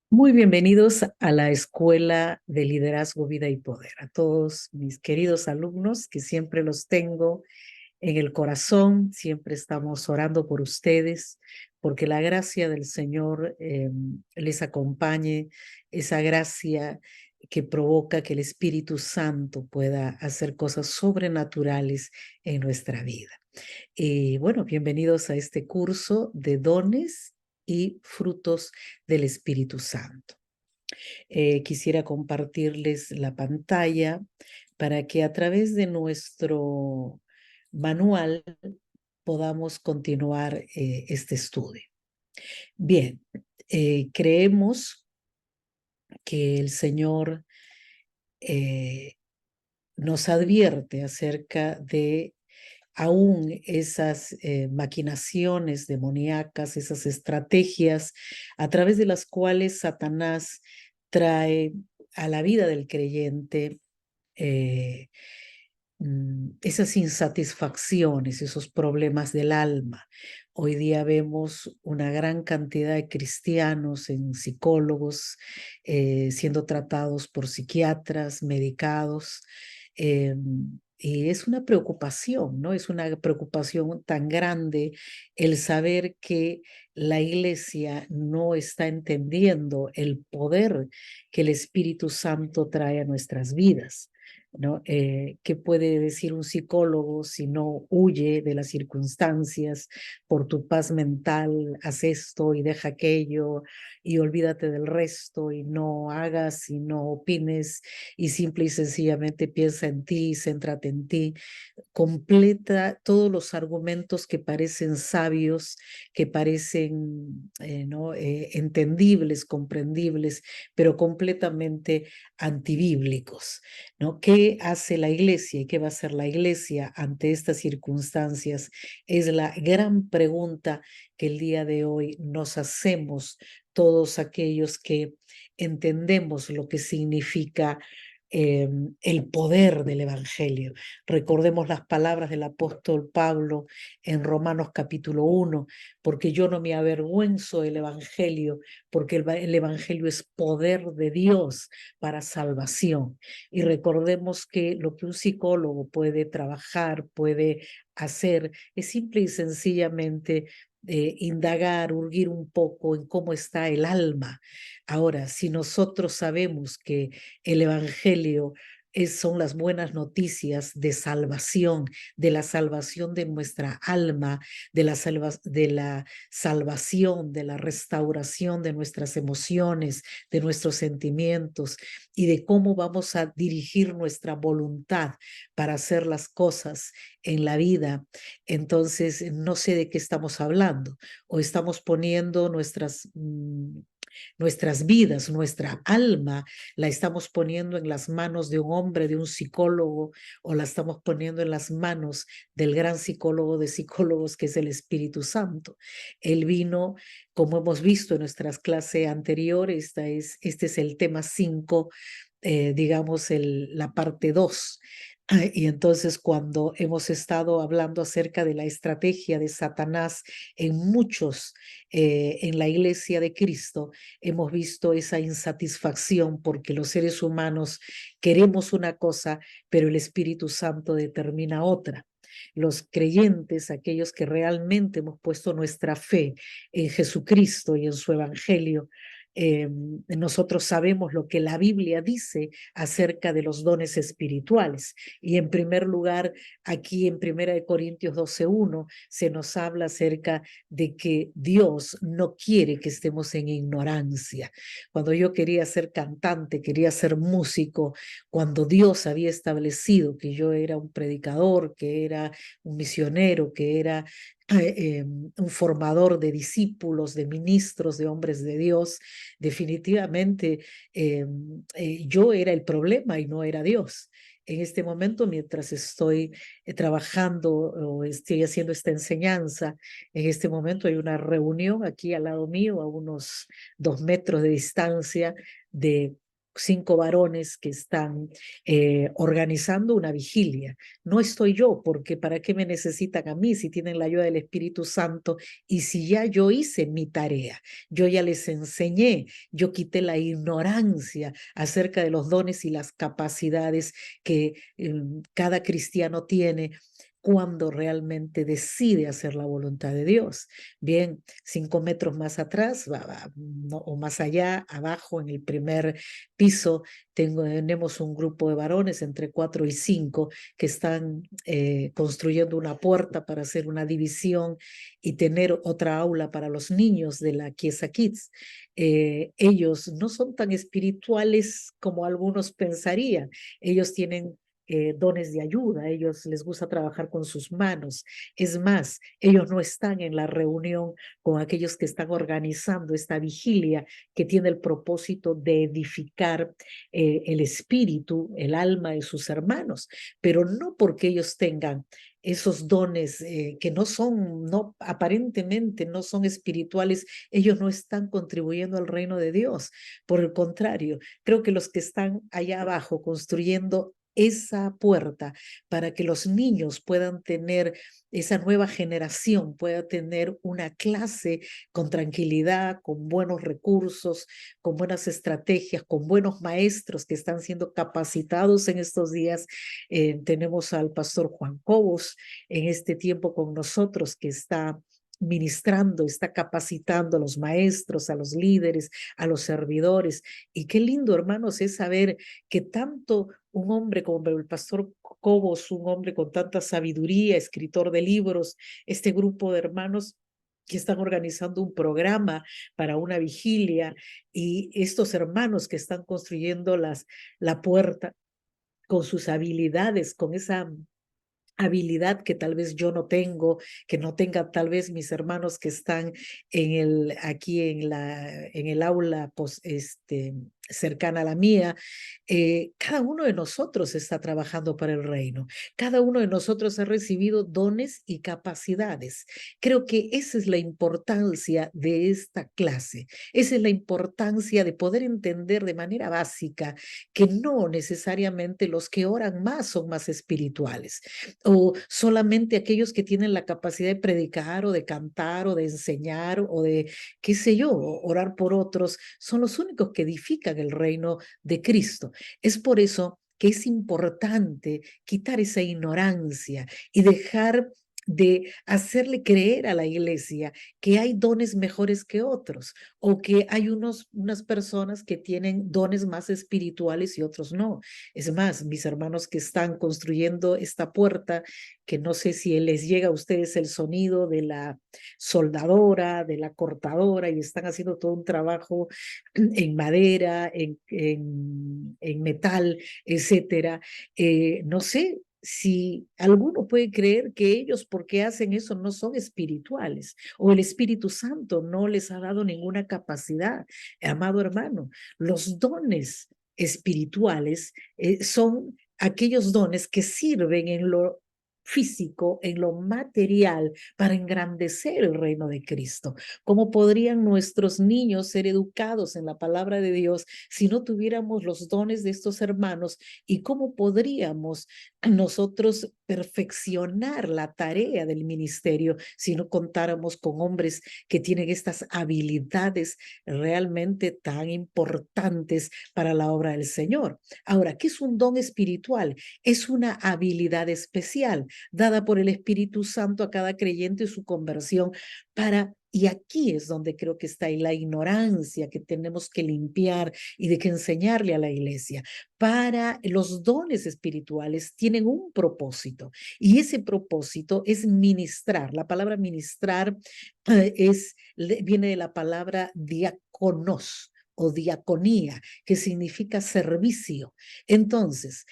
Muy bienvenidos a la Escuela de Liderazgo, Vida y Poder. A todos mis queridos alumnos, que siempre los tengo en el corazón, siempre estamos orando por ustedes, porque la gracia del Señor les acompañe, esa gracia que provoca que el Espíritu Santo pueda hacer cosas sobrenaturales en nuestra vida. Y bueno, bienvenidos a este curso de dones y frutos del Espíritu Santo. Quisiera compartirles la pantalla para que a través de nuestro manual podamos continuar este estudio. Bien, creemos que el Señor nos advierte acerca de aún esas maquinaciones demoníacas, esas estrategias a través de las cuales Satanás trae a la vida del creyente eh, esas insatisfacciones, esos problemas del alma. Hoy día vemos una gran cantidad de cristianos en psicólogos siendo tratados por psiquiatras, medicados. Y es una preocupación, ¿no? Es una preocupación tan grande el saber que la iglesia no está entendiendo el poder que el Espíritu Santo trae a nuestras vidas. ¿No? ¿Qué puede decir un psicólogo si no huye de las circunstancias por tu paz mental? Haz esto y deja aquello y olvídate del resto y no hagas y no opines y simple y sencillamente piensa en ti, céntrate en ti. Completa todos los argumentos que parecen sabios, que parecen ¿no? Entendibles, comprendibles, pero completamente antibíblicos, ¿no? ¿Qué hace la iglesia y qué va a hacer la iglesia ante estas circunstancias? Es la gran pregunta que el día de hoy nos hacemos todos aquellos que entendemos lo que significa el poder del Evangelio. Recordemos las palabras del apóstol Pablo en Romanos capítulo 1, porque yo no me avergüenzo del Evangelio, porque el Evangelio es poder de Dios para salvación. Y recordemos que lo que un psicólogo puede trabajar, puede hacer, es simple y sencillamente indagar, urgir un poco en cómo está el alma. Ahora, si nosotros sabemos que el Evangelio son las buenas noticias de salvación, de la salvación de nuestra alma, de la salvación, de la restauración de nuestras emociones, de nuestros sentimientos y de cómo vamos a dirigir nuestra voluntad para hacer las cosas en la vida. Entonces, no sé de qué estamos hablando o estamos poniendo nuestras vidas, nuestra alma, la estamos poniendo en las manos de un hombre, de un psicólogo, o la estamos poniendo en las manos del gran psicólogo de psicólogos que es el Espíritu Santo. Él vino, como hemos visto en nuestras clases anteriores, este es el tema 5, digamos la parte 2. Y entonces cuando hemos estado hablando acerca de la estrategia de Satanás en la iglesia de Cristo, hemos visto esa insatisfacción porque los seres humanos queremos una cosa, pero el Espíritu Santo determina otra. Los creyentes, aquellos que realmente hemos puesto nuestra fe en Jesucristo y en su Evangelio, nosotros sabemos lo que la Biblia dice acerca de los dones espirituales. Y en primer lugar, aquí en 1 Corintios 12:1 se nos habla acerca de que Dios no quiere que estemos en ignorancia. Cuando yo quería ser cantante, quería ser músico, cuando Dios había establecido que yo era un predicador, que era un misionero, que era un formador de discípulos, de ministros, de hombres de Dios, definitivamente yo era el problema y no era Dios. En este momento, mientras estoy trabajando o estoy haciendo esta enseñanza, en este momento hay una reunión aquí al lado mío, a unos 2 metros de distancia, de 5 varones que están organizando una vigilia. No estoy yo, porque ¿para qué me necesitan a mí si tienen la ayuda del Espíritu Santo y si ya yo hice mi tarea? Yo ya les enseñé, yo quité la ignorancia acerca de los dones y las capacidades que cada cristiano tiene cuando realmente decide hacer la voluntad de Dios. Bien, 5 metros más atrás no, o más allá, abajo en el primer piso, tenemos un grupo de varones entre 4 y 5 que están construyendo una puerta para hacer una división y tener otra aula para los niños de la Chiesa Kids. Ellos no son tan espirituales como algunos pensarían. Ellos tienen dones de ayuda, a ellos les gusta trabajar con sus manos. Es más, ellos no están en la reunión con aquellos que están organizando esta vigilia que tiene el propósito de edificar el espíritu, el alma de sus hermanos, pero no porque ellos tengan esos dones que no son, no, aparentemente no son espirituales, ellos no están contribuyendo al reino de Dios. Por el contrario, creo que los que están allá abajo construyendo esa puerta para que los niños puedan tener, esa nueva generación pueda tener una clase con tranquilidad, con buenos recursos, con buenas estrategias, con buenos maestros que están siendo capacitados en estos días. Tenemos al pastor Juan Cobos en este tiempo con nosotros que está ministrando, está capacitando a los maestros, a los líderes, a los servidores. Y qué lindo, hermanos, es saber que tanto un hombre como el pastor Cobos, un hombre con tanta sabiduría, escritor de libros, este grupo de hermanos que están organizando un programa para una vigilia y estos hermanos que están construyendo la puerta con sus habilidades, con esa habilidad que tal vez yo no tengo, que no tenga tal vez mis hermanos que están aquí en el aula cercana a la mía. Cada uno de nosotros está trabajando para el reino. Cada uno de nosotros ha recibido dones y capacidades. Creo que esa es la importancia de esta clase. Esa es la importancia de poder entender de manera básica que no necesariamente los que oran más son más espirituales o solamente aquellos que tienen la capacidad de predicar o de cantar o de enseñar o de, qué sé yo, orar por otros, son los únicos que edifican el reino de Cristo. Es por eso que es importante quitar esa ignorancia y dejar de hacerle creer a la iglesia que hay dones mejores que otros o que hay unas personas que tienen dones más espirituales y otros no. Es más, mis hermanos que están construyendo esta puerta, que no sé si les llega a ustedes el sonido de la soldadora, de la cortadora, y están haciendo todo un trabajo en madera, en metal, etcétera. No sé si alguno puede creer que ellos, porque hacen eso, no son espirituales o el Espíritu Santo no les ha dado ninguna capacidad. Amado hermano, los dones espirituales son aquellos dones que sirven en lo físico, en lo material, para engrandecer el reino de Cristo. ¿Cómo podrían nuestros niños ser educados en la palabra de Dios si no tuviéramos los dones de estos hermanos? ¿Y cómo podríamos nosotros perfeccionar la tarea del ministerio si no contáramos con hombres que tienen estas habilidades realmente tan importantes para la obra del Señor? Ahora, ¿qué es un don espiritual? Es una habilidad especial dada por el Espíritu Santo a cada creyente y su conversión y aquí es donde creo que está la ignorancia que tenemos que limpiar y de que enseñarle a la iglesia. Para los dones espirituales tienen un propósito y ese propósito es ministrar. La palabra ministrar viene de la palabra diáconos o diaconía, que significa servicio. Entonces,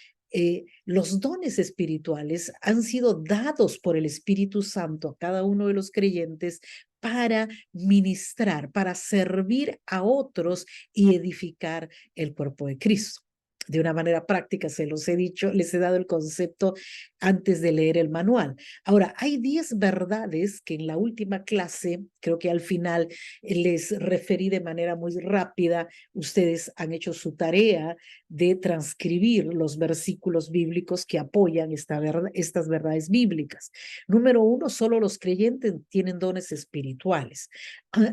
los dones espirituales han sido dados por el Espíritu Santo a cada uno de los creyentes para ministrar, para servir a otros y edificar el cuerpo de Cristo. de una manera práctica, se los he dicho, les he dado el concepto antes de leer el manual. Ahora, hay 10 verdades que en la última clase, creo que al final les referí de manera muy rápida. Ustedes han hecho su tarea de transcribir los versículos bíblicos que apoyan estas verdades bíblicas. Número 1, solo los creyentes tienen dones espirituales.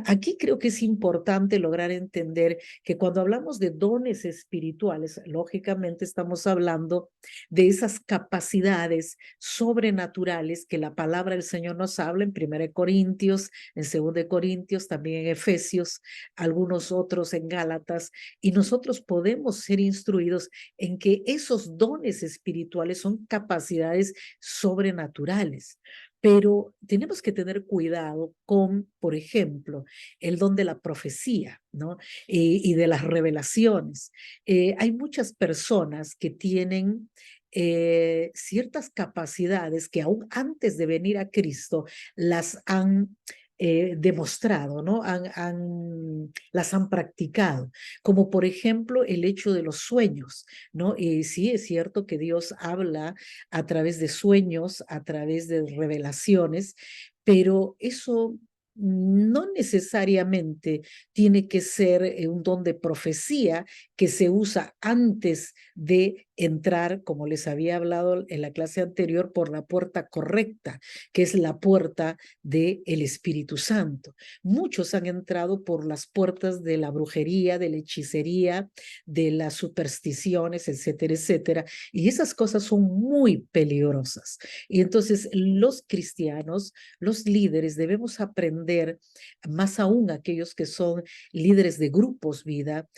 Aquí creo que es importante lograr entender que cuando hablamos de dones espirituales, lógicamente estamos hablando de esas capacidades sobrenaturales que la palabra del Señor nos habla en 1 Corintios, en 2 Corintios, también en Efesios, algunos otros en Gálatas, y nosotros podemos ser instruidos en que esos dones espirituales son capacidades sobrenaturales. Pero tenemos que tener cuidado con, por ejemplo, el don de la profecía, ¿no? Y de las revelaciones. Hay muchas personas que tienen ciertas capacidades que aún antes de venir a Cristo las han demostrado, ¿no? Las han practicado, como por ejemplo el hecho de los sueños, ¿no? Sí, es cierto que Dios habla a través de sueños, a través de revelaciones, pero eso no necesariamente tiene que ser un don de profecía que se usa antes de entrar, como les había hablado en la clase anterior, por la puerta correcta, que es la puerta del Espíritu Santo. Muchos han entrado por las puertas de la brujería, de la hechicería, de las supersticiones, etcétera, etcétera, y esas cosas son muy peligrosas. Y entonces los cristianos, los líderes, debemos aprender, más aún aquellos que son líderes de grupos vida,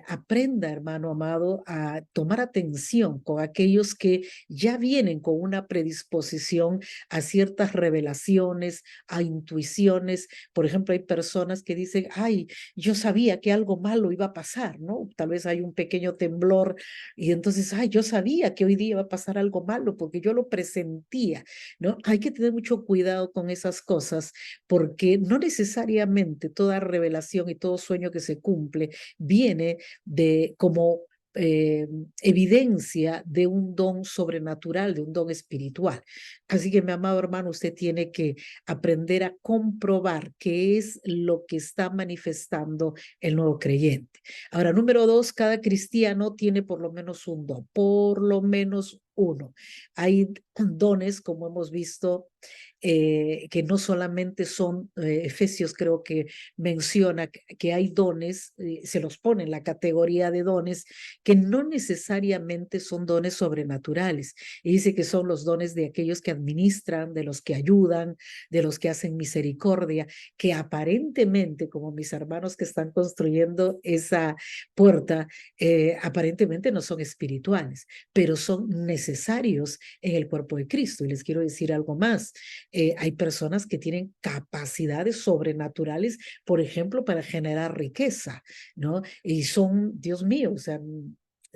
aprenda, hermano amado, a tomar atención con aquellos que ya vienen con una predisposición a ciertas revelaciones, a intuiciones. Por ejemplo, hay personas que dicen, ay, yo sabía que algo malo iba a pasar, ¿no? Tal vez hay un pequeño temblor y entonces, ay, yo sabía que hoy día iba a pasar algo malo porque yo lo presentía, ¿no? Hay que tener mucho cuidado con esas cosas porque no necesariamente toda revelación y todo sueño que se cumple viene de como eh, evidencia de un don sobrenatural, de un don espiritual. Así que, mi amado hermano, usted tiene que aprender a comprobar qué es lo que está manifestando el nuevo creyente. Ahora, número 2, cada cristiano tiene por lo menos un don, por lo menos uno. Hay dones, como hemos visto, que no solamente son, Efesios creo que menciona que hay dones, se los pone en la categoría de dones, que no necesariamente son dones sobrenaturales. Y dice que son los dones de aquellos que administran, de los que ayudan, de los que hacen misericordia, que aparentemente, como mis hermanos que están construyendo esa puerta, aparentemente no son espirituales, pero son necesarios en el cuerpo de Cristo. Y les quiero decir algo más. Hay personas que tienen capacidades sobrenaturales, por ejemplo, para generar riqueza, ¿no? Y son, Dios mío, o sea,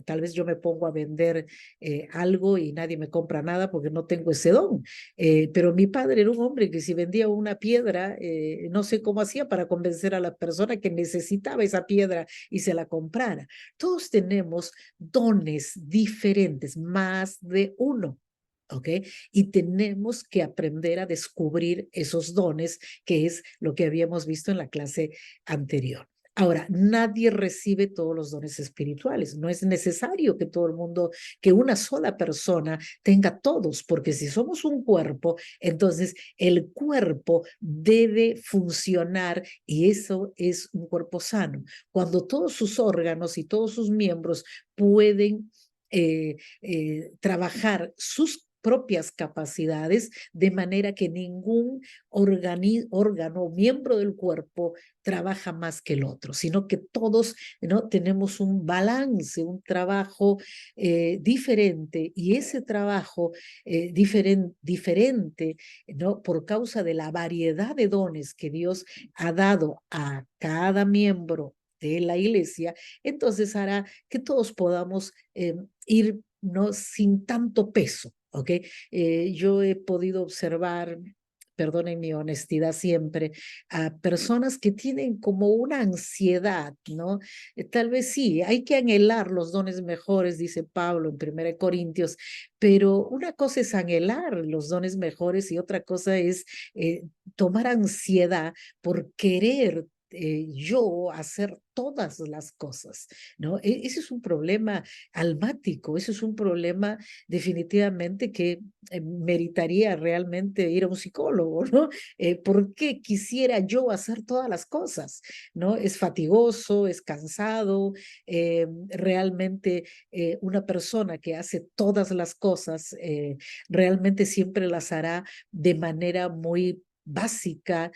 tal vez yo me pongo a vender algo y nadie me compra nada porque no tengo ese don. Pero mi padre era un hombre que si vendía una piedra, no sé cómo hacía para convencer a la persona que necesitaba esa piedra y se la comprara. Todos tenemos dones diferentes, más de uno. ¿Ok? Y tenemos que aprender a descubrir esos dones, que es lo que habíamos visto en la clase anterior. Ahora, nadie recibe todos los dones espirituales. No es necesario que todo el mundo, que una sola persona tenga todos, porque si somos un cuerpo, entonces el cuerpo debe funcionar y eso es un cuerpo sano. Cuando todos sus órganos y todos sus miembros pueden trabajar sus propias capacidades, de manera que ningún órgano o miembro del cuerpo trabaja más que el otro, sino que todos, ¿no?, tenemos un balance, un trabajo diferente, y ese trabajo diferente, ¿no?, por causa de la variedad de dones que Dios ha dado a cada miembro de la iglesia, entonces hará que todos podamos ir, no sin tanto peso, ¿ok? Yo he podido observar perdonen mi honestidad siempre, a personas que tienen como una ansiedad, ¿no? Tal vez sí, hay que anhelar los dones mejores, dice Pablo en 1 Corintios, pero una cosa es anhelar los dones mejores y otra cosa es tomar ansiedad por querer yo hacer todas las cosas, ¿no? Ese es un problema almático, ese es un problema definitivamente que meritaría realmente ir a un psicólogo, ¿no? ¿Por qué quisiera yo hacer todas las cosas? ¿No? Es fatigoso, es cansado, realmente una persona que hace todas las cosas realmente siempre las hará de manera muy básica,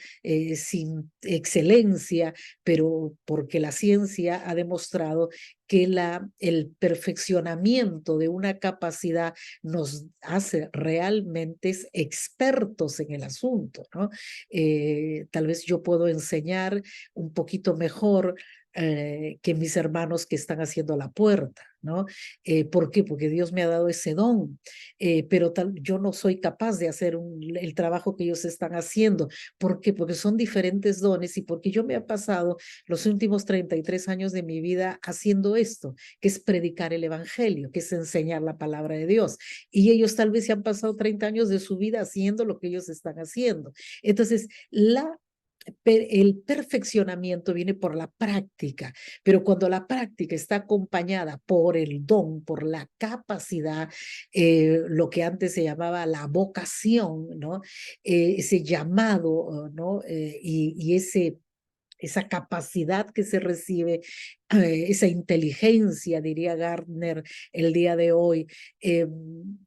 sin excelencia, pero porque la ciencia ha demostrado que el perfeccionamiento de una capacidad nos hace realmente expertos en el asunto, ¿no? Tal vez yo puedo enseñar un poquito mejor que mis hermanos que están haciendo la puerta, ¿no? ¿Por qué? Porque Dios me ha dado ese don, pero yo no soy capaz de hacer el trabajo que ellos están haciendo. ¿Por qué? Porque son diferentes dones y porque yo me he pasado los últimos 33 años de mi vida haciendo esto, que es predicar el evangelio, que es enseñar la palabra de Dios. Y ellos tal vez se han pasado 30 años de su vida haciendo lo que ellos están haciendo. Entonces, el perfeccionamiento viene por la práctica, pero cuando la práctica está acompañada por el don, por la capacidad, lo que antes se llamaba la vocación, ¿no? Ese llamado, ¿no? Y esa capacidad que se recibe, esa inteligencia, diría Gardner el día de hoy. Qué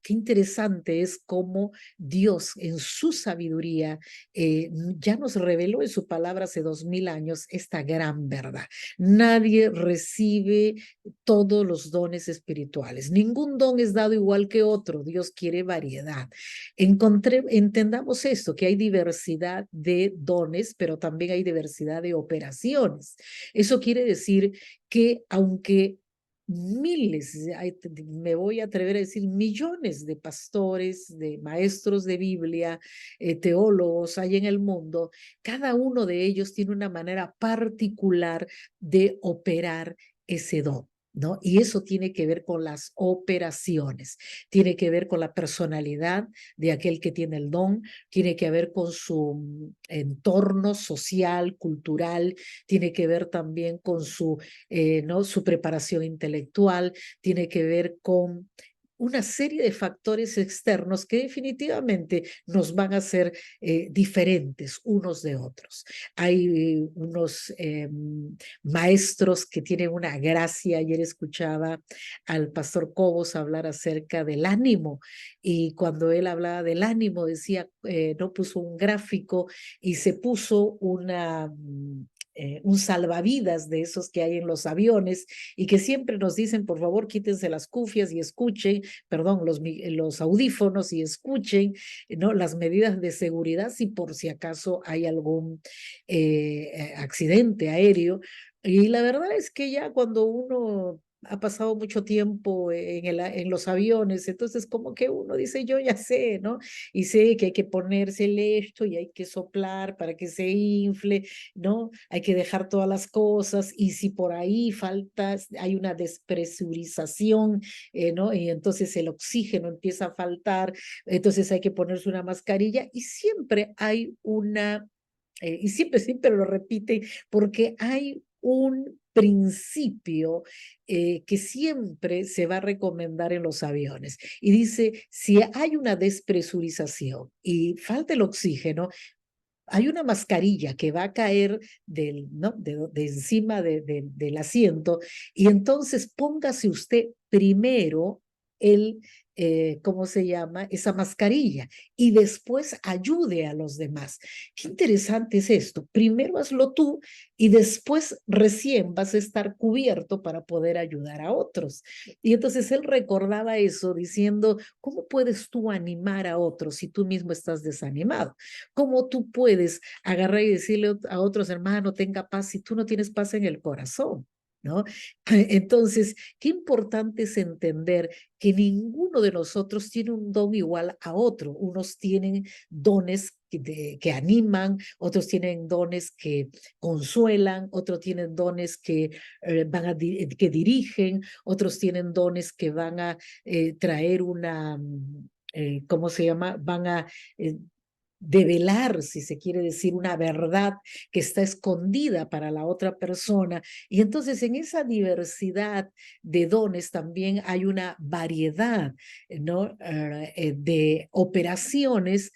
interesante es cómo Dios en su sabiduría ya nos reveló en su palabra hace 2000 años esta gran verdad. Nadie recibe todos los dones espirituales. Ningún don es dado igual que otro. Dios quiere variedad. Entendamos esto, que hay diversidad de dones, pero también hay diversidad de operaciones. Eso quiere decir que aunque miles, me voy a atrever a decir millones de pastores, de maestros de Biblia, teólogos hay en el mundo, cada uno de ellos tiene una manera particular de operar ese don, ¿no? Y eso tiene que ver con las operaciones, tiene que ver con la personalidad de aquel que tiene el don, tiene que ver con su entorno social, cultural, tiene que ver también con ¿no? su preparación intelectual, tiene que ver con una serie de factores externos que definitivamente nos van a hacer diferentes unos de otros. Hay unos maestros que tienen una gracia. Ayer escuchaba al pastor Cobos hablar acerca del ánimo y cuando él hablaba del ánimo decía, no puso un gráfico y se puso un salvavidas de esos que hay en los aviones y que siempre nos dicen, por favor, quítense las cufias y escuchen, perdón, los audífonos y escuchen, ¿no? Las medidas de seguridad si por si acaso hay algún accidente aéreo. Y la verdad es que ya cuando uno ha pasado mucho tiempo en los aviones, entonces como que uno dice, yo ya sé, ¿no? Y sé que hay que ponérsele esto y hay que soplar para que se infle, ¿no? Hay que dejar todas las cosas y si por ahí falta, hay una despresurización, ¿no? Y entonces el oxígeno empieza a faltar, entonces hay que ponerse una mascarilla y siempre hay y siempre lo repite, porque hay un principio que siempre se va a recomendar en los aviones. Y dice, si hay una despresurización y falta el oxígeno, hay una mascarilla que va a caer ¿no? de encima del asiento y entonces póngase usted primero ¿cómo se llama? Esa mascarilla y después ayude a los demás. Qué interesante es esto. Primero hazlo tú y después recién vas a estar cubierto para poder ayudar a otros. Y entonces él recordaba eso diciendo, ¿cómo puedes tú animar a otros si tú mismo estás desanimado? ¿Cómo tú puedes agarrar y decirle a otros hermanos, tenga paz si tú no tienes paz en el corazón? ¿no? Entonces, qué importante es entender que ninguno de nosotros tiene un don igual a otro. Unos tienen dones que animan, otros tienen dones que consuelan, otros tienen dones que, que dirigen, otros tienen dones que van a traer una, ¿cómo se llama? Van a develar, si se quiere decir, una verdad que está escondida para la otra persona. Y entonces en esa diversidad de dones también hay una variedad, ¿no? De operaciones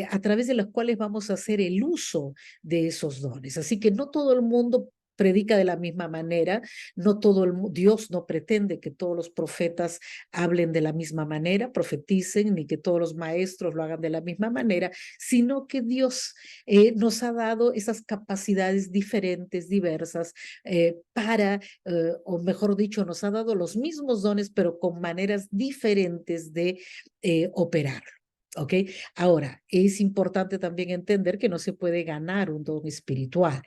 a través de las cuales vamos a hacer el uso de esos dones. Así que no todo el mundo predica de la misma manera, no todo Dios no pretende que todos los profetas hablen de la misma manera, profeticen, ni que todos los maestros lo hagan de la misma manera, sino que Dios nos ha dado esas capacidades diferentes, diversas, o mejor dicho, nos ha dado los mismos dones, pero con maneras diferentes de operar. ¿Ok? Ahora, es importante también entender que no se puede ganar un don espiritual.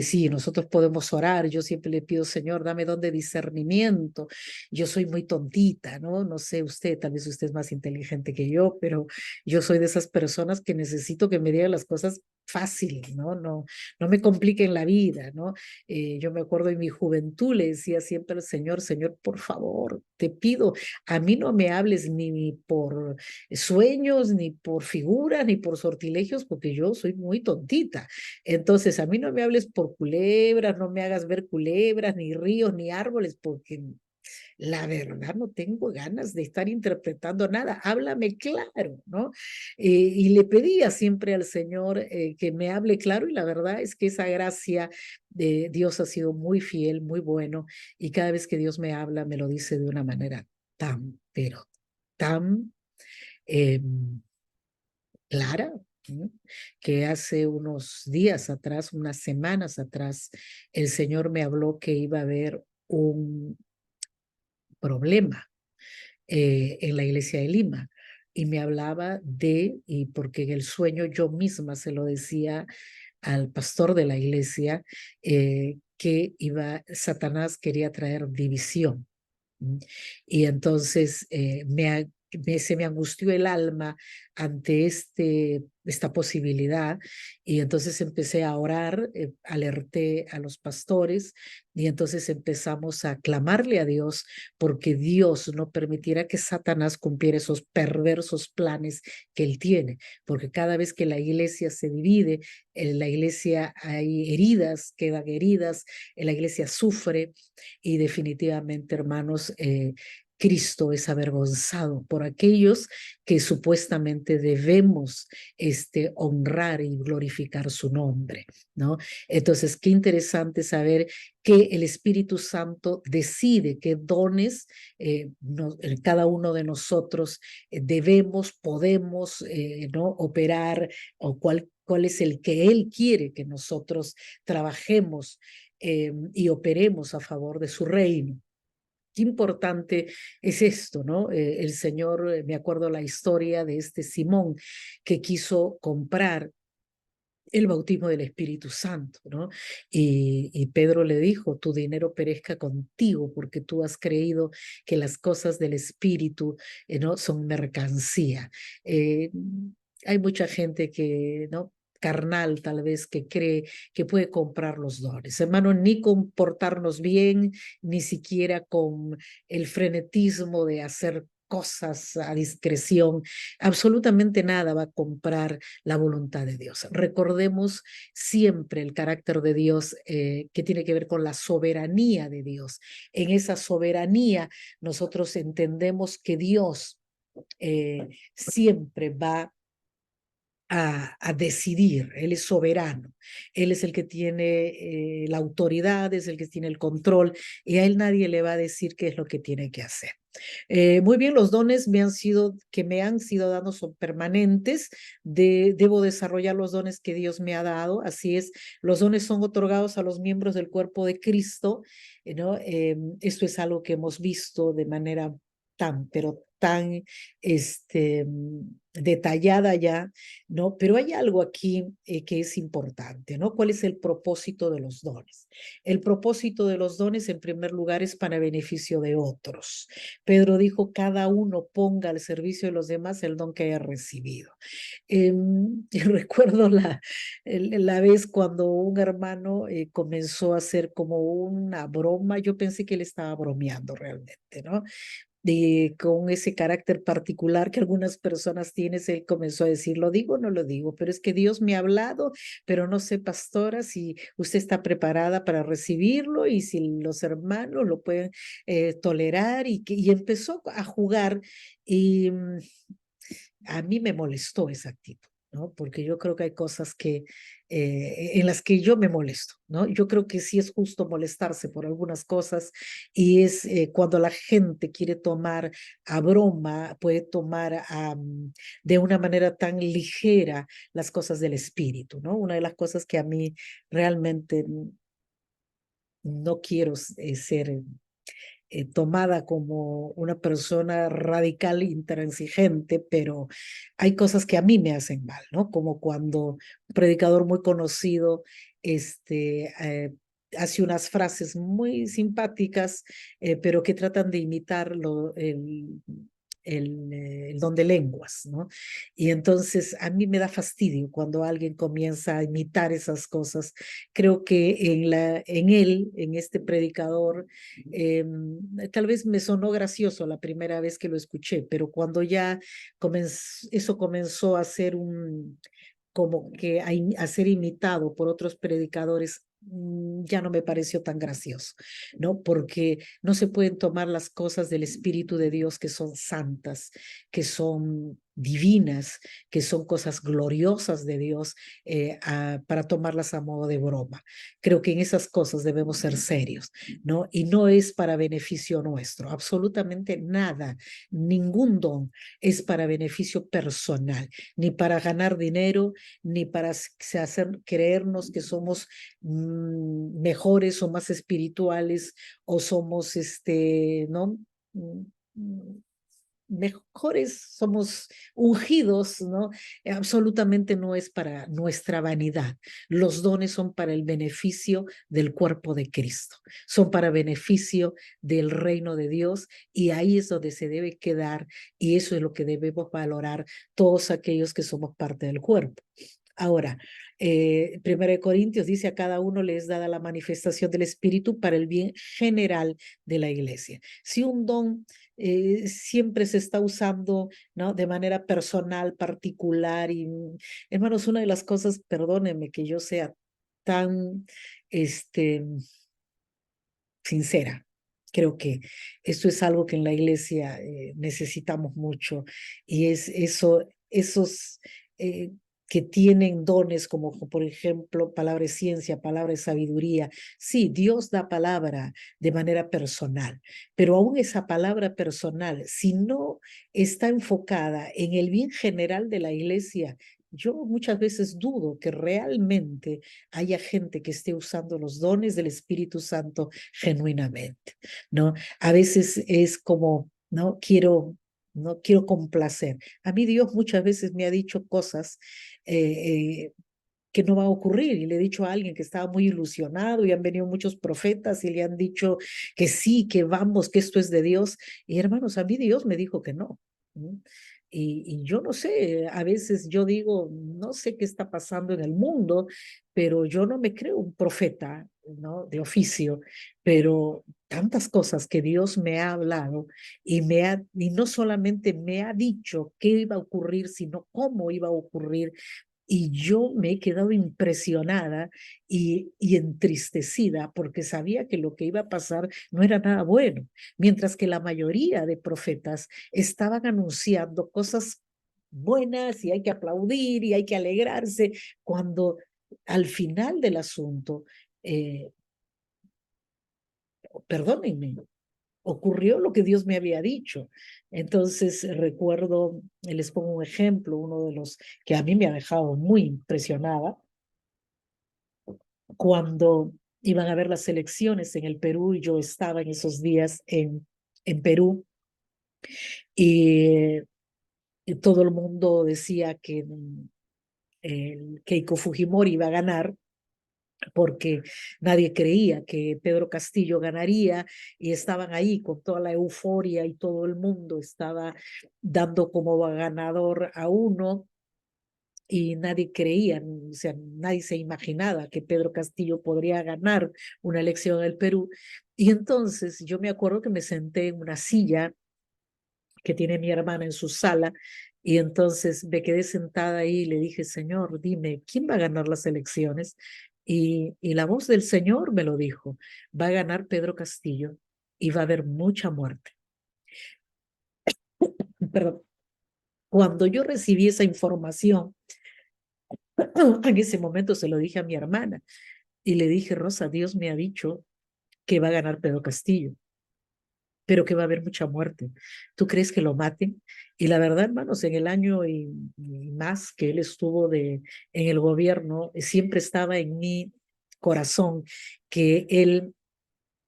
Sí, nosotros podemos orar. Yo siempre le pido, Señor, dame don de discernimiento. Yo soy muy tontita, ¿no? No sé usted, tal vez usted es más inteligente que yo, pero yo soy de esas personas que necesito que me digan las cosas fácil, ¿no? No me compliquen la vida, ¿no? Yo me acuerdo en mi juventud le decía siempre al Señor, Señor, por favor, te pido, a mí no me hables ni por sueños, ni por figuras, ni por sortilegios, porque yo soy muy tontita. Entonces, a mí no me hables por culebras, no me hagas ver culebras, ni ríos, ni árboles, porque la verdad no tengo ganas de estar interpretando nada, háblame claro, ¿no? Y le pedía siempre al Señor que me hable claro y la verdad es que esa gracia de Dios ha sido muy fiel, muy bueno y cada vez que Dios me habla me lo dice de una manera tan, pero tan eh, clara, ¿no? Que hace unos días atrás, unas semanas atrás, el Señor me habló que iba a haber un problema en la iglesia de Lima y me hablaba y porque en el sueño yo misma se lo decía al pastor de la iglesia, que Satanás quería traer división. ¿Mm? Y entonces se me angustió el alma ante esta posibilidad y entonces empecé a orar, alerté a los pastores y entonces empezamos a clamarle a Dios porque Dios no permitiera que Satanás cumpliera esos perversos planes que él tiene, porque cada vez que la iglesia se divide, en la iglesia hay heridas, quedan heridas, en la iglesia sufre y definitivamente, hermanos, Cristo es avergonzado por aquellos que supuestamente debemos honrar y glorificar su nombre, ¿no? Entonces, qué interesante saber que el Espíritu Santo decide qué dones cada uno de nosotros debemos, podemos, ¿no? operar o cuál es el que Él quiere que nosotros trabajemos y operemos a favor de su reino. Qué importante es esto, ¿no? El Señor, me acuerdo la historia de este Simón que quiso comprar el bautismo del Espíritu Santo, ¿no? Y Pedro le dijo, tu dinero perezca contigo porque tú has creído que las cosas del Espíritu no son mercancía. Eh, Hay mucha gente que, ¿no? Carnal tal vez que cree que puede comprar los dones. Hermano, ni comportarnos bien, ni siquiera con el frenetismo de hacer cosas a discreción, absolutamente nada va a comprar la voluntad de Dios. Recordemos siempre el carácter de Dios que tiene que ver con la soberanía de Dios. En esa soberanía nosotros entendemos que Dios siempre va a decidir, Él es soberano, Él es el que tiene la autoridad, es el que tiene el control y a Él nadie le va a decir qué es lo que tiene que hacer. Muy bien, los dones que me han sido dados son permanentes, debo desarrollar los dones que Dios me ha dado, así es, los dones son otorgados a los miembros del cuerpo de Cristo, ¿no? Esto es algo que hemos visto de manera tan, pero tan detallada ya, ¿no? Pero hay algo aquí que es importante, ¿no? ¿Cuál es el propósito de los dones? El propósito de los dones, en primer lugar, es para beneficio de otros. Pedro dijo, cada uno ponga al servicio de los demás el don que haya recibido. Recuerdo la vez cuando un hermano comenzó a hacer como una broma, yo pensé que él estaba bromeando realmente, ¿no? Con ese carácter particular que algunas personas tienen, él comenzó a decir, lo digo o no lo digo, pero es que Dios me ha hablado, pero no sé, pastora, si usted está preparada para recibirlo y si los hermanos lo pueden tolerar y empezó a jugar y a mí me molestó esa actitud, ¿no? Porque yo creo que hay cosas en las que yo me molesto, ¿no? Yo creo que sí es justo molestarse por algunas cosas y es cuando la gente quiere tomar a broma, puede tomar de una manera tan ligera las cosas del espíritu, ¿no? Una de las cosas que a mí realmente no quiero ser tomada como una persona radical, intransigente, pero hay cosas que a mí me hacen mal, ¿no? Como cuando un predicador muy conocido hace unas frases muy simpáticas, pero que tratan de imitar el don de lenguas, ¿no? Y entonces a mí me da fastidio cuando alguien comienza a imitar esas cosas. Creo que en él, en este predicador, tal vez me sonó gracioso la primera vez que lo escuché, pero cuando ya eso comenzó a ser como que a ser imitado por otros predicadores, ya no me pareció tan gracioso, ¿no? Porque no se pueden tomar las cosas del Espíritu de Dios que son santas, que son divinas, que son cosas gloriosas de Dios, para tomarlas a modo de broma. Creo que en esas cosas debemos ser serios, ¿no? Y no es para beneficio nuestro, absolutamente nada, ningún don es para beneficio personal, ni para ganar dinero, ni para hacer creernos que somos mejores o más espirituales o somos, ¿no? Mm, mm, Mejores, somos ungidos, ¿no? Absolutamente no es para nuestra vanidad. Los dones son para el beneficio del cuerpo de Cristo, son para beneficio del reino de Dios y ahí es donde se debe quedar y eso es lo que debemos valorar todos aquellos que somos parte del cuerpo. Ahora, 1 Corintios dice a cada uno le es dada la manifestación del Espíritu para el bien general de la iglesia. Si un don siempre se está usando, ¿no? De manera personal, particular y, hermanos, una de las cosas, perdónenme que yo sea tan, sincera. Creo que esto es algo que en la iglesia necesitamos mucho y es esos que tienen dones como por ejemplo palabra de ciencia, palabra de sabiduría. Sí, Dios da palabra de manera personal, pero aún esa palabra personal, si no está enfocada en el bien general de la iglesia, yo muchas veces dudo que realmente haya gente que esté usando los dones del Espíritu Santo genuinamente, ¿no? A veces es como, no quiero complacer. A mí Dios muchas veces me ha dicho cosas que no va a ocurrir. Y le he dicho a alguien que estaba muy ilusionado y han venido muchos profetas y le han dicho que sí, que vamos, que esto es de Dios. Y hermanos, a mí Dios me dijo que no. ¿No? Y yo no sé, a veces yo digo, no sé qué está pasando en el mundo, pero yo no me creo un profeta, ¿no? De oficio, pero tantas cosas que Dios me ha hablado y no solamente me ha dicho qué iba a ocurrir, sino cómo iba a ocurrir y yo me he quedado impresionada y entristecida porque sabía que lo que iba a pasar no era nada bueno, mientras que la mayoría de profetas estaban anunciando cosas buenas y hay que aplaudir y hay que alegrarse, cuando al final del asunto, eh, perdónenme, ocurrió lo que Dios me había dicho. Entonces recuerdo, les pongo un ejemplo, uno de los que a mí me ha dejado muy impresionada, cuando iban a haber las elecciones en el Perú y yo estaba en esos días en Perú Y, y todo el mundo decía que el Keiko Fujimori iba a ganar porque nadie creía que Pedro Castillo ganaría y estaban ahí con toda la euforia y todo el mundo estaba dando como ganador a uno y nadie creía, o sea, nadie se imaginaba que Pedro Castillo podría ganar una elección en el Perú. Y entonces yo me acuerdo que me senté en una silla que tiene mi hermana en su sala y entonces me quedé sentada ahí y le dije, Señor, dime, ¿quién va a ganar las elecciones? Y la voz del Señor me lo dijo, va a ganar Pedro Castillo y va a haber mucha muerte. Pero cuando yo recibí esa información, en ese momento se lo dije a mi hermana y le dije, Rosa, Dios me ha dicho que va a ganar Pedro Castillo, pero que va a haber mucha muerte. ¿Tú crees que lo maten? Y la verdad, hermanos, en el año y más que él estuvo en el gobierno, siempre estaba en mi corazón que él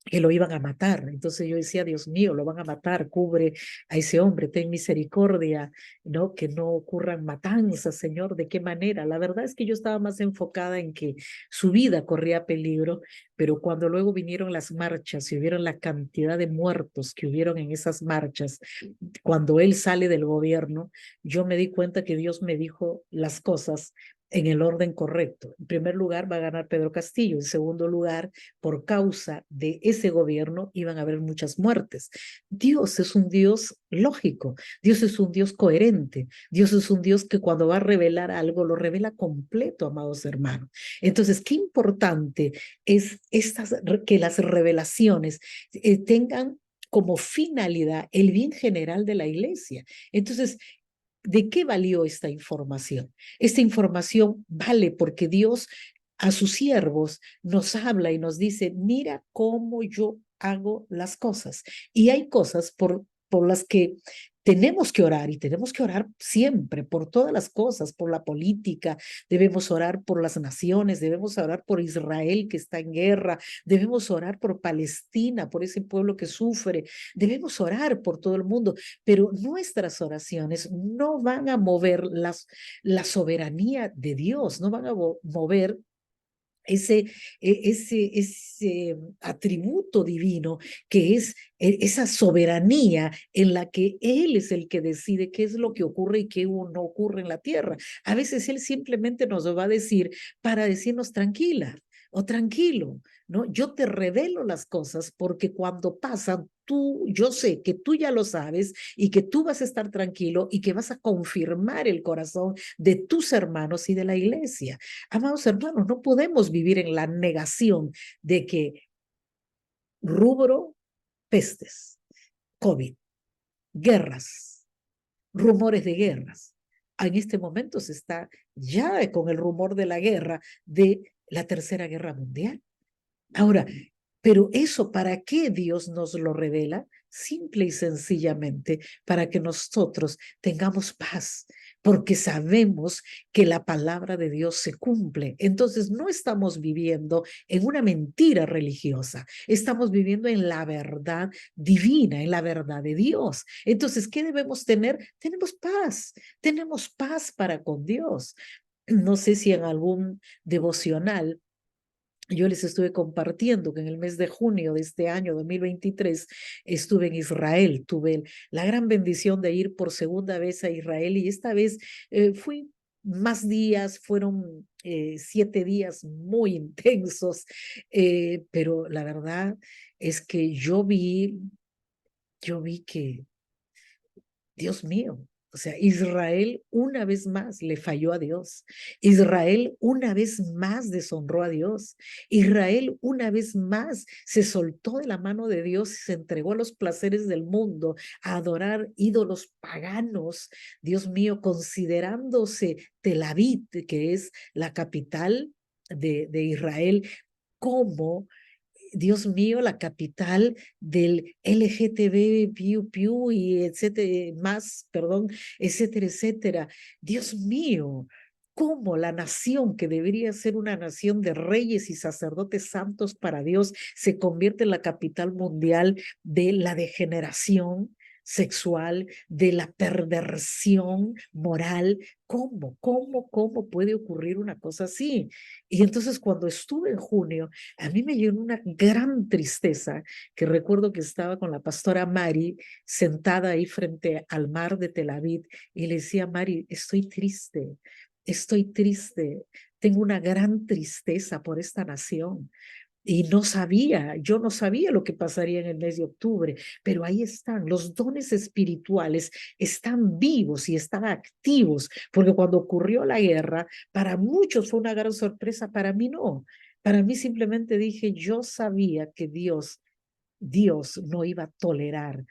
que lo iban a matar. Entonces yo decía, Dios mío, lo van a matar, cubre a ese hombre, ten misericordia, ¿no? Que no ocurran matanzas, Señor, ¿de qué manera? La verdad es que yo estaba más enfocada en que su vida corría peligro, pero cuando luego vinieron las marchas y hubieron la cantidad de muertos que hubieron en esas marchas, cuando él sale del gobierno, yo me di cuenta que Dios me dijo las cosas en el orden correcto. En primer lugar, va a ganar Pedro Castillo. En segundo lugar, por causa de ese gobierno, iban a haber muchas muertes. Dios es un Dios lógico. Dios es un Dios coherente. Dios es un Dios que cuando va a revelar algo, lo revela completo, amados hermanos. Entonces, qué importante es que las revelaciones tengan como finalidad el bien general de la iglesia. Entonces, ¿de qué valió esta información? Esta información vale porque Dios a sus siervos nos habla y nos dice, mira cómo yo hago las cosas. Y hay cosas por las que tenemos que orar y tenemos que orar siempre por todas las cosas, por la política, debemos orar por las naciones, debemos orar por Israel que está en guerra, debemos orar por Palestina, por ese pueblo que sufre, debemos orar por todo el mundo, pero nuestras oraciones no van a mover la soberanía de Dios, no van a mover ese atributo divino que es esa soberanía en la que Él es el que decide qué es lo que ocurre y qué no ocurre en la tierra. A veces Él simplemente nos lo va a decir para decirnos tranquila o tranquilo, ¿no? Yo te revelo las cosas porque cuando pasan, yo sé que tú ya lo sabes y que tú vas a estar tranquilo y que vas a confirmar el corazón de tus hermanos y de la iglesia. Amados hermanos, no podemos vivir en la negación de que rubro, pestes, COVID, guerras, rumores de guerras. En este momento se está ya con el rumor de la guerra, de la Tercera Guerra Mundial. Ahora, pero eso, ¿para qué Dios nos lo revela? Simple y sencillamente para que nosotros tengamos paz, porque sabemos que la palabra de Dios se cumple. Entonces no estamos viviendo en una mentira religiosa, estamos viviendo en la verdad divina, en la verdad de Dios. Entonces, ¿qué debemos tener? Tenemos paz para con Dios. No sé si en algún devocional yo les estuve compartiendo que en el mes de junio de este año 2023 estuve en Israel, tuve la gran bendición de ir por segunda vez a Israel y esta vez fui más días, fueron 7 días muy intensos, pero la verdad es que yo vi que Dios mío, o sea, Israel una vez más le falló a Dios. Israel una vez más deshonró a Dios. Israel una vez más se soltó de la mano de Dios y se entregó a los placeres del mundo, a adorar ídolos paganos. Dios mío, considerándose Tel Aviv, que es la capital de Israel, como Dios mío, la capital del LGTB, piu, piu, y etcétera, más, perdón, etcétera, etcétera. Dios mío, cómo la nación que debería ser una nación de reyes y sacerdotes santos para Dios se convierte en la capital mundial de la degeneración, sexual, de la perversión moral. ¿Cómo puede ocurrir una cosa así? Y entonces cuando estuve en junio, a mí me llenó una gran tristeza, que recuerdo que estaba con la pastora Mari sentada ahí frente al mar de Tel Aviv y le decía: Mari, estoy triste, tengo una gran tristeza por esta nación. Y yo no sabía lo que pasaría en el mes de octubre, pero ahí están, los dones espirituales están vivos y están activos, porque cuando ocurrió la guerra, para muchos fue una gran sorpresa, para mí no. Para mí simplemente dije, yo sabía que Dios no iba a tolerar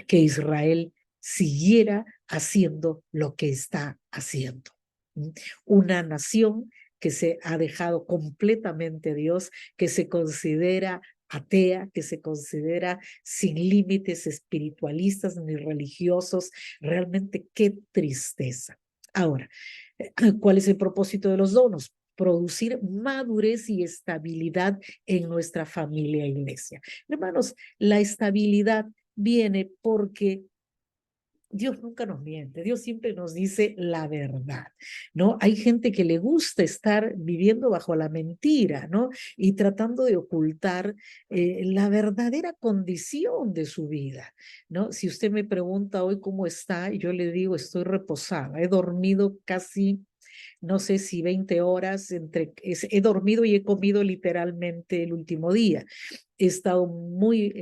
que Israel siguiera haciendo lo que está haciendo. Una nación que se ha dejado completamente a Dios, que se considera atea, que se considera sin límites espiritualistas ni religiosos. Realmente qué tristeza. Ahora, ¿cuál es el propósito de los donos? Producir madurez y estabilidad en nuestra familia e iglesia. Hermanos, la estabilidad viene porque Dios nunca nos miente, Dios siempre nos dice la verdad, ¿no? Hay gente que le gusta estar viviendo bajo la mentira, ¿no? Y tratando de ocultar la verdadera condición de su vida, ¿no? Si usted me pregunta hoy cómo está, yo le digo, estoy reposada, he dormido casi no sé si 20 horas, he dormido y he comido literalmente el último día. He estado muy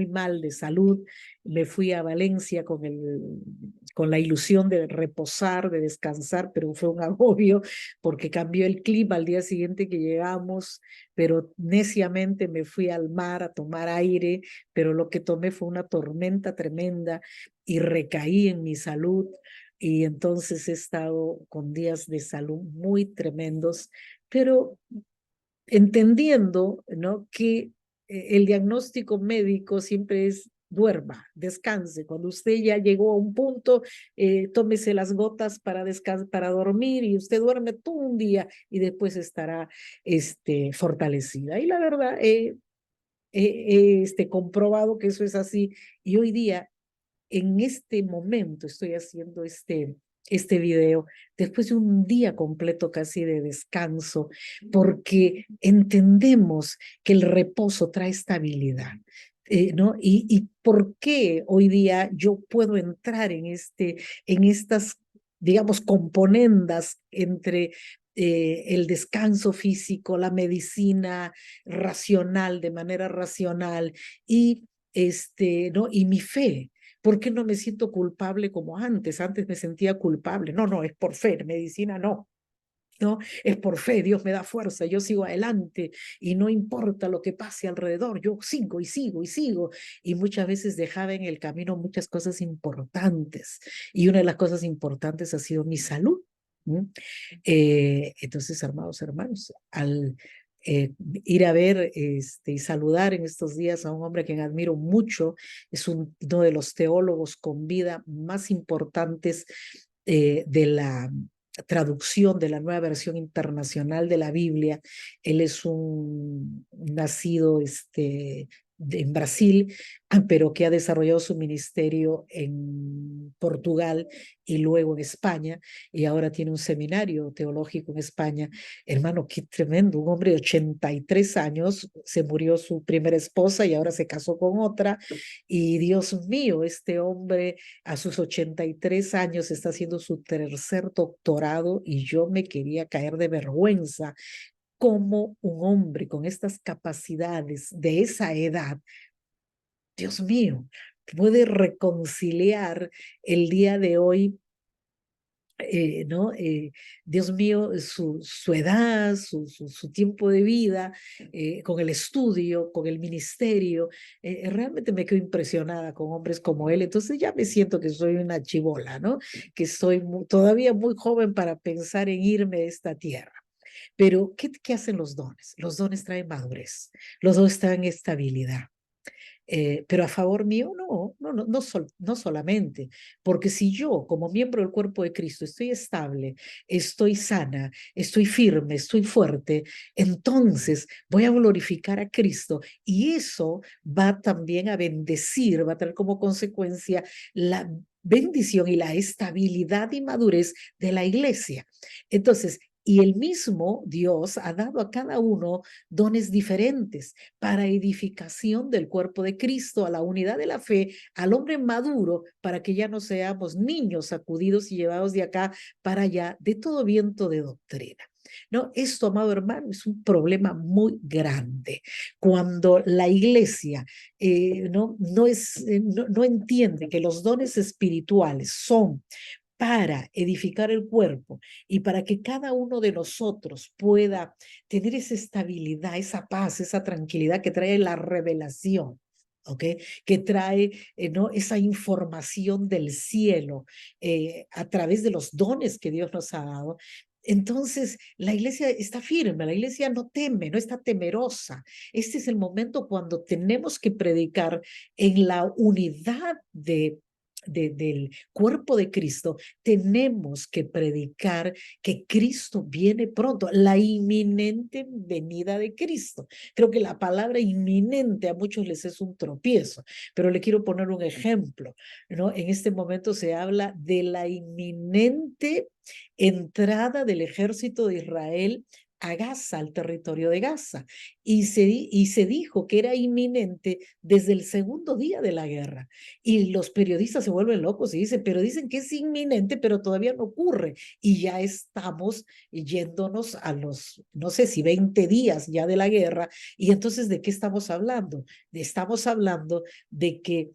mal de salud. Me fui a Valencia con la ilusión de reposar, de descansar, pero fue un agobio porque cambió el clima al día siguiente que llegamos, pero neciamente me fui al mar a tomar aire, pero lo que tomé fue una tormenta tremenda y recaí en mi salud. Y entonces he estado con días de salud muy tremendos, pero entendiendo, ¿no?, que el diagnóstico médico siempre es duerma, descanse. Cuando usted ya llegó a un punto, tómese las gotas para dormir y usted duerme todo un día y después estará fortalecida. Y la verdad, comprobado que eso es así. Y hoy día, en este momento, estoy haciendo este video después de un día completo casi de descanso, porque entendemos que el reposo trae estabilidad. ¿No? Y por qué hoy día yo puedo entrar en estas, digamos, componendas entre el descanso físico, la medicina racional, de manera racional, y, ¿no?, y mi fe. ¿Por qué no me siento culpable como antes? Antes me sentía culpable. No, no, es por fe, medicina no. No, es por fe, Dios me da fuerza, yo sigo adelante y no importa lo que pase alrededor, yo sigo y sigo y sigo. Y muchas veces dejaba en el camino muchas cosas importantes. Y una de las cosas importantes ha sido mi salud. Entonces, hermanos, al ir a ver y saludar en estos días a un hombre a quien admiro mucho, es uno de los teólogos con vida más importantes de la traducción de la nueva versión internacional de la Biblia. Él es un nacido en Brasil, pero que ha desarrollado su ministerio en Portugal y luego en España, y ahora tiene un seminario teológico en España. Hermano, qué tremendo, un hombre de 83 años, se murió su primera esposa y ahora se casó con otra, y Dios mío, este hombre a sus 83 años está haciendo su tercer doctorado y yo me quería caer de vergüenza como un hombre con estas capacidades de esa edad, Dios mío, puede reconciliar el día de hoy, ¿no? Dios mío, su edad, su tiempo de vida, con el estudio, con el ministerio. Realmente me quedo impresionada con hombres como él. Entonces ya me siento que soy una chibola, ¿no? Que soy todavía muy joven para pensar en irme de esta tierra. Pero, ¿qué hacen los dones? Los dones traen madurez, los dones traen estabilidad. pero a favor mío no solamente, porque si yo como miembro del cuerpo de Cristo estoy estable, estoy sana, estoy firme, estoy fuerte, entonces voy a glorificar a Cristo y eso va también a bendecir, va a tener como consecuencia la bendición y la estabilidad y madurez de la iglesia. Entonces, y el mismo Dios ha dado a cada uno dones diferentes para edificación del cuerpo de Cristo, a la unidad de la fe, al hombre maduro, para que ya no seamos niños sacudidos y llevados de acá para allá de todo viento de doctrina. No, esto, amado hermano, es un problema muy grande. Cuando la iglesia no entiende que los dones espirituales son para edificar el cuerpo y para que cada uno de nosotros pueda tener esa estabilidad, esa paz, esa tranquilidad que trae la revelación. ¿Ok? Que trae ¿no? esa información del cielo a través de los dones que Dios nos ha dado. Entonces, la iglesia está firme, la iglesia no teme, no está temerosa. Este es el momento cuando tenemos que predicar en la unidad del cuerpo de Cristo, tenemos que predicar que Cristo viene pronto, la inminente venida de Cristo. Creo que la palabra inminente a muchos les es un tropiezo, pero le quiero poner un ejemplo, ¿no? En este momento se habla de la inminente entrada del ejército de Israel a Gaza, al territorio de Gaza, y se dijo que era inminente desde el segundo día de la guerra. Y los periodistas se vuelven locos y dicen, pero dicen que es inminente, pero todavía no ocurre. Y ya estamos yéndonos a los, no sé si 20 días ya de la guerra. Y entonces, ¿de qué estamos hablando? Estamos hablando de que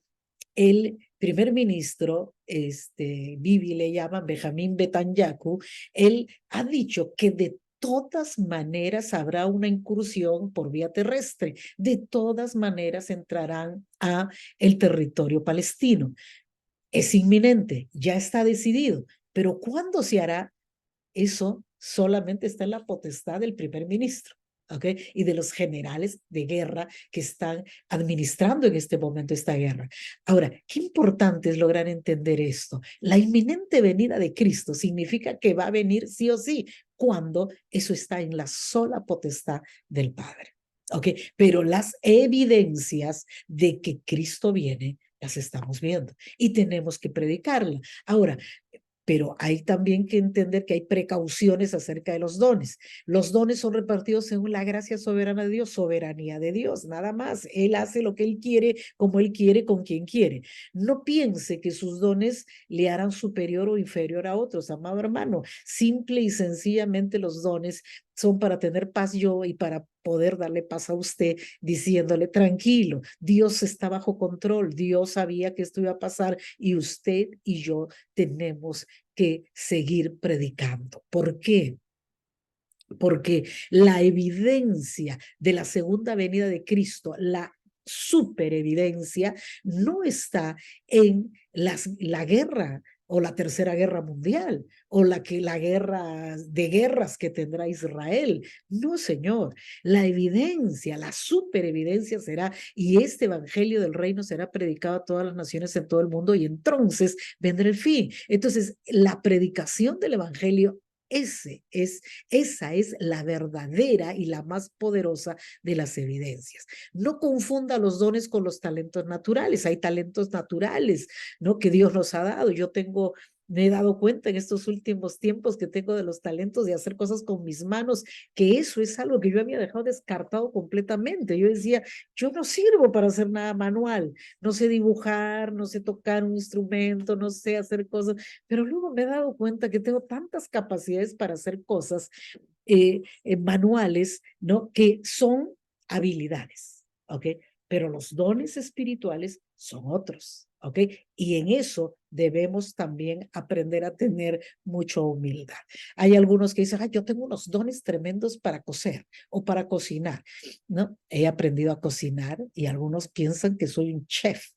el primer ministro, Bibi le llaman Benjamín Netanyahu, él ha dicho que de todas maneras habrá una incursión por vía terrestre, de todas maneras entrarán a el territorio palestino. Es inminente, ya está decidido, pero ¿cuándo se hará? Eso solamente está en la potestad del primer ministro. ¿Ok? Y de los generales de guerra que están administrando en este momento esta guerra. Ahora, qué importante es lograr entender esto. La inminente venida de Cristo significa que va a venir sí o sí, cuando eso está en la sola potestad del Padre. ¿Ok? Pero las evidencias de que Cristo viene las estamos viendo y tenemos que predicarla. Ahora, pero hay también que entender que hay precauciones acerca de los dones. Los dones son repartidos según la gracia soberana de Dios, soberanía de Dios, nada más. Él hace lo que Él quiere, como Él quiere, con quien quiere. No piense que sus dones le harán superior o inferior a otros, amado hermano. Simple y sencillamente los dones son para tener paz yo y para poder darle paz a usted diciéndole tranquilo, Dios está bajo control, Dios sabía que esto iba a pasar y usted y yo tenemos que seguir predicando. ¿Por qué? Porque la evidencia de la segunda venida de Cristo, la superevidencia, no está en la guerra o la tercera guerra mundial o la guerra de guerras que tendrá Israel. No, señor. La evidencia, la superevidencia será, y este evangelio del reino será predicado a todas las naciones en todo el mundo y entonces vendrá el fin. Entonces, la predicación del evangelio esa es la verdadera y la más poderosa de las evidencias. No confunda los dones con los talentos naturales. Hay talentos naturales, ¿no? Que Dios nos ha dado. Me he dado cuenta en estos últimos tiempos que tengo de los talentos de hacer cosas con mis manos, que eso es algo que yo había dejado descartado completamente. Yo decía, yo no sirvo para hacer nada manual, no sé dibujar, no sé tocar un instrumento, no sé hacer cosas, pero luego me he dado cuenta que tengo tantas capacidades para hacer cosas manuales, ¿no? Que son habilidades, ¿ok? Pero los dones espirituales son otros, ¿ok? Y en eso debemos también aprender a tener mucha humildad. Hay algunos que dicen, yo tengo unos dones tremendos para coser o para cocinar, ¿no? He aprendido a cocinar y algunos piensan que soy un chef,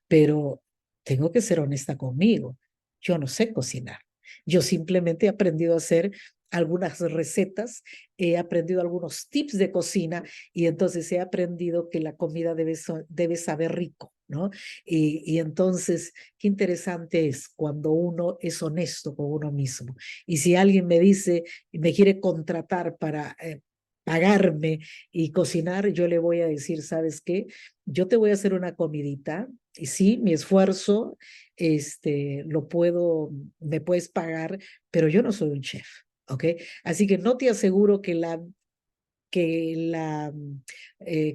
pero tengo que ser honesta conmigo. Yo no sé cocinar. Yo simplemente he aprendido a hacer algunas recetas, he aprendido algunos tips de cocina y entonces he aprendido que la comida debe saber rico, ¿no? Y entonces, qué interesante es cuando uno es honesto con uno mismo. Y si alguien me dice, me quiere contratar para pagarme y cocinar, yo le voy a decir, ¿sabes qué? Yo te voy a hacer una comidita y sí, mi esfuerzo, me puedes pagar, pero yo no soy un chef, ¿ok? Así que no te aseguro que la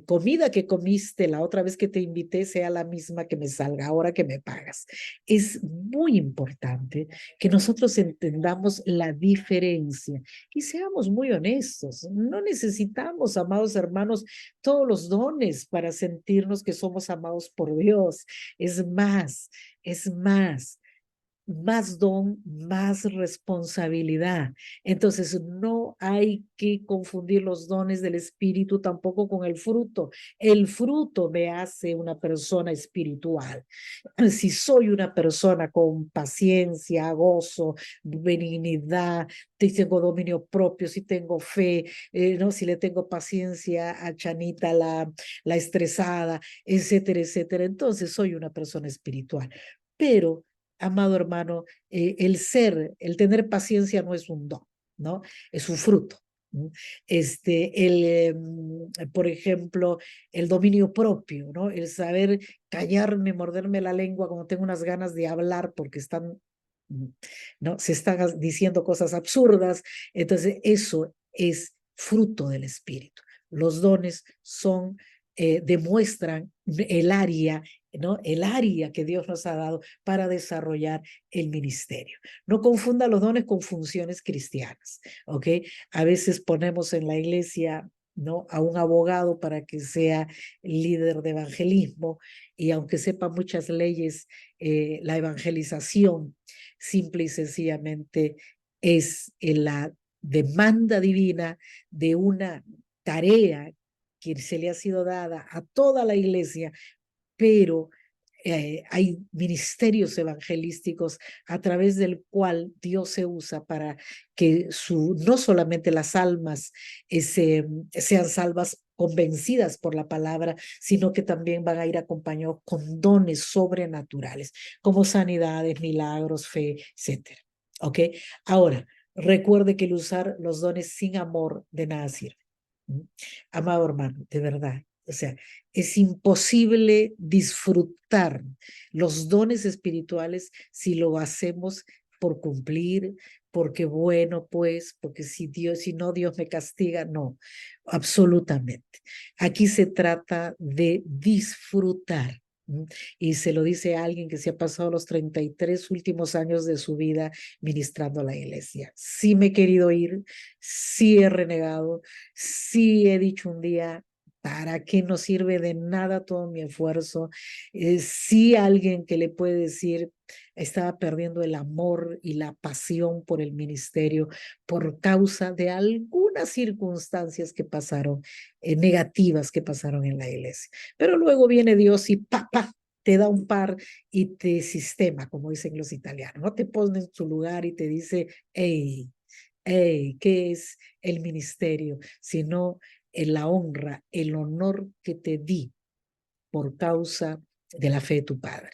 comida que comiste la otra vez que te invité sea la misma que me salga ahora que me pagas. Es muy importante que nosotros entendamos la diferencia y seamos muy honestos. No necesitamos, amados hermanos, todos los dones para sentirnos que somos amados por Dios. Es más don, más responsabilidad. Entonces, no hay que confundir los dones del Espíritu tampoco con el fruto. El fruto me hace una persona espiritual. Si soy una persona con paciencia, gozo, benignidad, si tengo dominio propio, si tengo fe, ¿no? Si le tengo paciencia a Chanita, la estresada, etcétera, etcétera, entonces soy una persona espiritual. Pero amado hermano, el tener paciencia no es un don, ¿no? Es un fruto. ¿No? Por ejemplo, el dominio propio, ¿no? El saber callarme, morderme la lengua cuando tengo unas ganas de hablar porque ¿no? Se están diciendo cosas absurdas. Entonces, eso es fruto del Espíritu. Los dones demuestran el área, ¿no? El área que Dios nos ha dado para desarrollar el ministerio. No confunda los dones con funciones cristianas, ¿ok? A veces ponemos en la iglesia, ¿no? A un abogado para que sea líder de evangelismo y aunque sepa muchas leyes, la evangelización simple y sencillamente es la demanda divina de una tarea que se le ha sido dada a toda la iglesia, pero hay ministerios evangelísticos a través del cual Dios se usa para que no solamente las almas sean salvas convencidas por la palabra, sino que también van a ir acompañados con dones sobrenaturales, como sanidades, milagros, fe, etcétera. ¿Ok? Ahora, recuerde que el usar los dones sin amor de nada sirve. ¿Mm? Amado hermano, de verdad, o sea, es imposible disfrutar los dones espirituales si lo hacemos por cumplir, porque bueno, pues, porque si no, Dios me castiga. No, absolutamente. Aquí se trata de disfrutar. Y se lo dice a alguien que se ha pasado los 33 últimos años de su vida ministrando a la iglesia. Sí me he querido ir, sí he renegado, sí he dicho un día, ¿para qué no sirve de nada todo mi esfuerzo? Sí, alguien que le puede decir, estaba perdiendo el amor y la pasión por el ministerio por causa de algunas circunstancias que pasaron, negativas que pasaron en la iglesia. Pero luego viene Dios y ¡pa! Te da un par y te sistema, como dicen los italianos, ¿no? Te pone en su lugar y te dice, hey, ¿qué es el ministerio? Sino en la honra, el honor que te di por causa de la fe de tu Padre.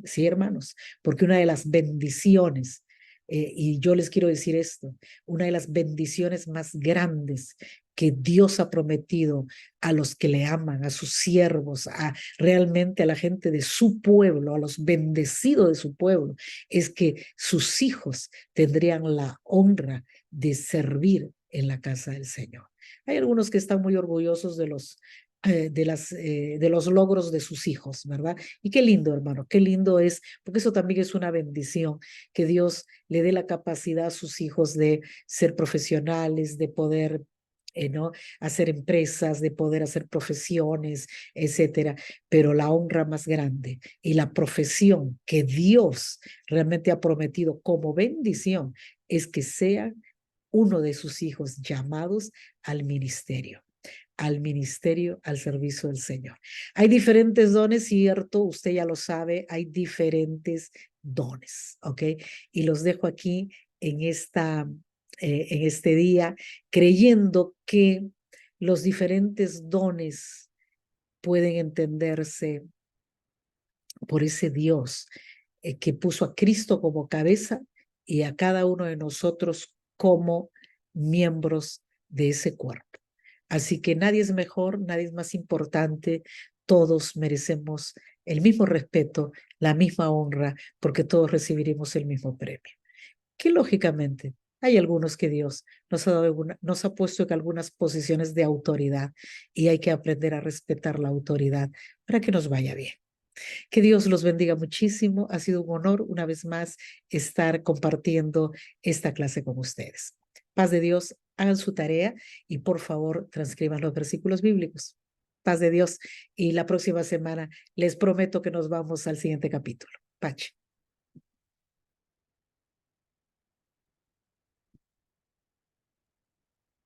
Sí, hermanos, porque una de las bendiciones, y yo les quiero decir esto, una de las bendiciones más grandes que Dios ha prometido a los que le aman, a sus siervos, realmente a la gente de su pueblo, a los bendecidos de su pueblo, es que sus hijos tendrían la honra de servir en la casa del Señor. Hay algunos que están muy orgullosos de los logros de sus hijos, ¿verdad? Y qué lindo, hermano, qué lindo es, porque eso también es una bendición, que Dios le dé la capacidad a sus hijos de ser profesionales, de poder, ¿no? Hacer empresas, de poder hacer profesiones, etcétera. Pero la honra más grande y la profesión que Dios realmente ha prometido como bendición es que sean uno de sus hijos llamados al ministerio, al servicio del Señor. Hay diferentes dones, cierto, usted ya lo sabe, hay diferentes dones, ¿ok? Y los dejo aquí en en este día, creyendo que los diferentes dones pueden entenderse por ese Dios que puso a Cristo como cabeza y a cada uno de nosotros como miembros de ese cuerpo. Así que nadie es mejor, nadie es más importante, todos merecemos el mismo respeto, la misma honra, porque todos recibiremos el mismo premio. Que lógicamente hay algunos que Dios nos ha puesto en algunas posiciones de autoridad y hay que aprender a respetar la autoridad para que nos vaya bien. Que Dios los bendiga muchísimo. Ha sido un honor una vez más estar compartiendo esta clase con ustedes. Paz de Dios, hagan su tarea y por favor transcriban los versículos bíblicos. Paz de Dios. Y la próxima semana les prometo que nos vamos al siguiente capítulo. Pache.